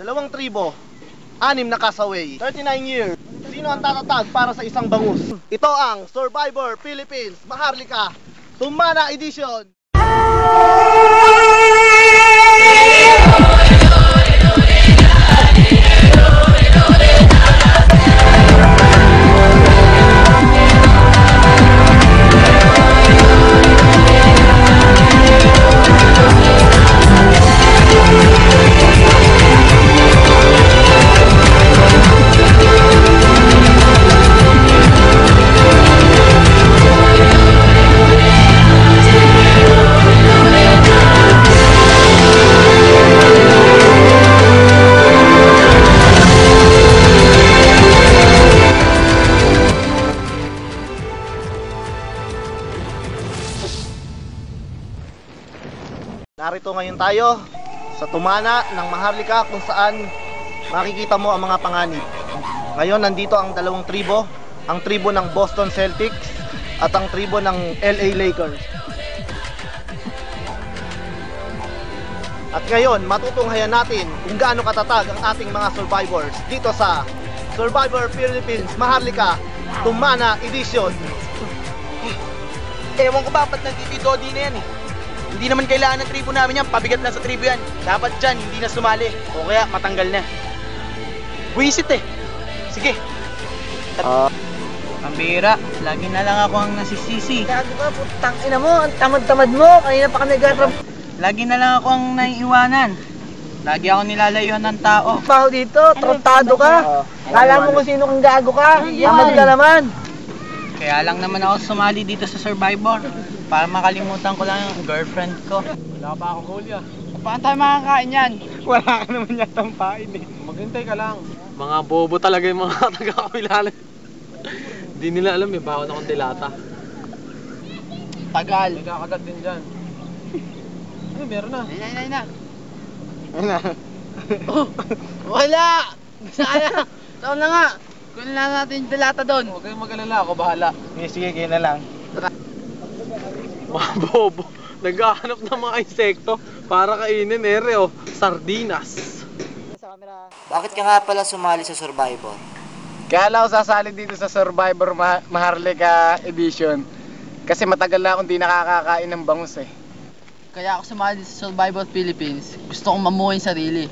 Dalawang tribo, 6 na kasaway, 39 years. Sino ang tatatag para sa isang bangus? Ito ang Survivor Philippines Maharlika Tumana Edition. Narito ngayon tayo sa Tumana ng Maharlika kung saan makikita mo ang mga panganib. Ngayon nandito ang dalawang tribo, ang tribo ng Boston Celtics at ang tribo ng LA Lakers. At ngayon matutunghayan natin kung gaano katatag ang ating mga survivors dito sa Survivor Philippines Maharlika Tumana Edition. Ewan ko ba ba't nagtitidodi na yan eh. Hindi naman kailangan ng tribo namin yan, pabigat lang sa tribo yan. Dapat dyan, hindi na sumali. O kaya, matanggal na. Buisit eh. Sige. Ang bira, lagi na lang ako ang nasisisi. Gago ka, putang ina mo, ang tamad-tamad mo. Kanina pa kami nag-atrap. Lagi na lang ako ang naiiwanan. Lagi ako nilalayuan ng tao. Paho dito, trontado ka. Kala mo kung sino kang gago ka. Tamad ka naman. Kaya lang naman ako sumali dito sa Survivor. Para makalimutan ko lang yung girlfriend ko. Wala pa akong huli ah. Paano tayo makakain yan? Wala ka naman yatang pain eh. Maghintay ka lang. Mga bobo talaga yung mga taga-kapilalan. Hindi nila alam eh, bawal akong dilata. Tagal. May kakagat din dyan. Ano, meron na. Ay na. Ayun na. Oh, wala! Sayang! Saan na nga? Kunin lang natin yung dilata doon. Huwag kayong mag-alala, ako bahala. Sige, kayo na lang. Mga bobo. Naghahanap ng mga insekto para kainin oh. Sardinas. Bakit ka nga pala sumali sa Survivor? Kaya lang ako sasali dito sa Survivor Maharlika Edition. Kasi matagal na akong di nakakakain ng bangus eh. Kaya ako sumali sa Survivor Philippines. Gusto kong mamuhay yung sarili.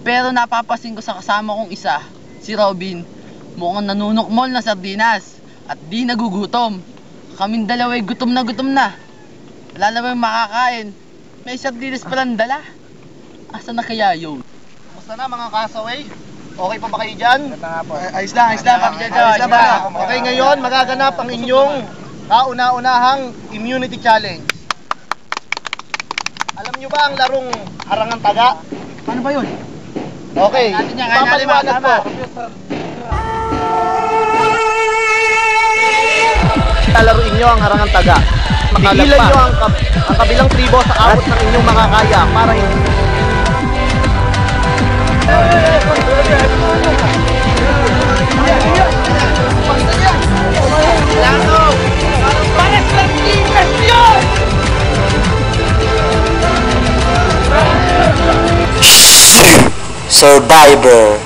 Pero napapasin ko sa kasama kong isa, si Robin. Mukhang nanunukmol na sardinas at di nagugutom. Kaming dalawa'y gutom na. Wala na ba yung makakain? May sardinas palang dala. Asa na kaya yun? Kumusta na mga kasaway? Okay pa ba kayo dyan? Ayos lang. Ayos na ba? Okay, ngayon magaganap ang inyong kauna-unahang immunity challenge. Alam nyo ba ang larong harangan taga? Paano ba yun? Okay, papaliwanag ko. Laruin nyo ang harangan taga. Pigilan nyo ang kabilang tribo sa abot ng inyong makakaya para hindi. Survivor